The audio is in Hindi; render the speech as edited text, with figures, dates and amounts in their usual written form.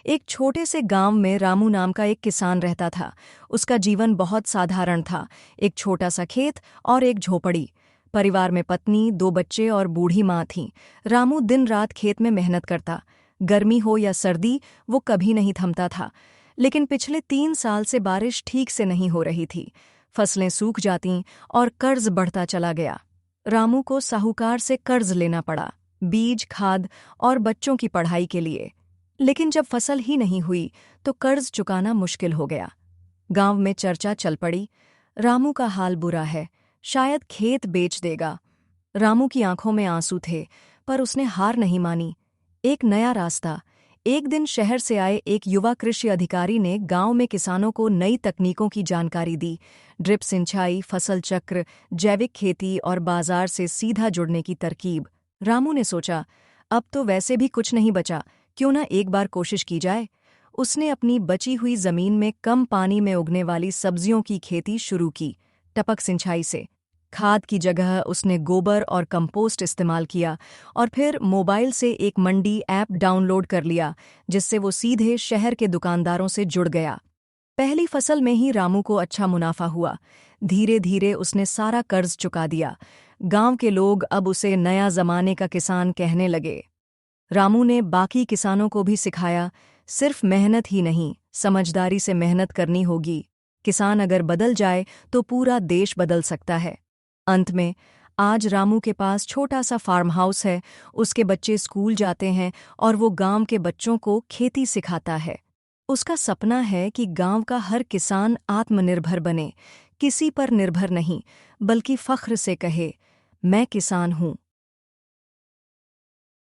एक छोटे से गांव में रामू नाम का एक किसान रहता था। उसका जीवन बहुत साधारण था। एक छोटा सा खेत और एक झोपड़ी। परिवार में पत्नी, दो बच्चे और बूढ़ी माँ थीं। रामू दिन रात खेत में मेहनत करता। गर्मी हो या सर्दी, वो कभी नहीं थमता था। लेकिन पिछले 3 साल से बारिश ठीक से नहीं हो रही थी। फसलें सूख जातीं और कर्ज बढ़ता चला गया। रामू को साहूकार से कर्ज लेना पड़ा, बीज, खाद और बच्चों की पढ़ाई के लिए। लेकिन जब फसल ही नहीं हुई तो कर्ज चुकाना मुश्किल हो गया। गांव में चर्चा चल पड़ी, रामू का हाल बुरा है, शायद खेत बेच देगा। रामू की आंखों में आंसू थे, पर उसने हार नहीं मानी। एक नया रास्ता। एक दिन शहर से आए एक युवा कृषि अधिकारी ने गांव में किसानों को नई तकनीकों की जानकारी दी। ड्रिप सिंचाई, फसल चक्र, जैविक खेती और बाजार से सीधा जुड़ने की तरकीब। रामू ने सोचा, अब तो वैसे भी कुछ नहीं बचा, क्यों ना एक बार कोशिश की जाए। उसने अपनी बची हुई जमीन में कम पानी में उगने वाली सब्जियों की खेती शुरू की, टपक सिंचाई से। खाद की जगह उसने गोबर और कंपोस्ट इस्तेमाल किया और फिर मोबाइल से एक मंडी ऐप डाउनलोड कर लिया, जिससे वो सीधे शहर के दुकानदारों से जुड़ गया। पहली फसल में ही रामू को अच्छा मुनाफा हुआ। धीरे धीरे उसने सारा कर्ज चुका दिया। गांव के लोग अब उसे नया जमाने का किसान कहने लगे। रामू ने बाकी किसानों को भी सिखाया, सिर्फ मेहनत ही नहीं, समझदारी से मेहनत करनी होगी। किसान अगर बदल जाए तो पूरा देश बदल सकता है। अंत में आज रामू के पास छोटा सा फार्म हाउस है, उसके बच्चे स्कूल जाते हैं और वो गांव के बच्चों को खेती सिखाता है। उसका सपना है कि गांव का हर किसान आत्मनिर्भर बने, किसी पर निर्भर नहीं, बल्कि फख्र से कहे, मैं किसान हूँ।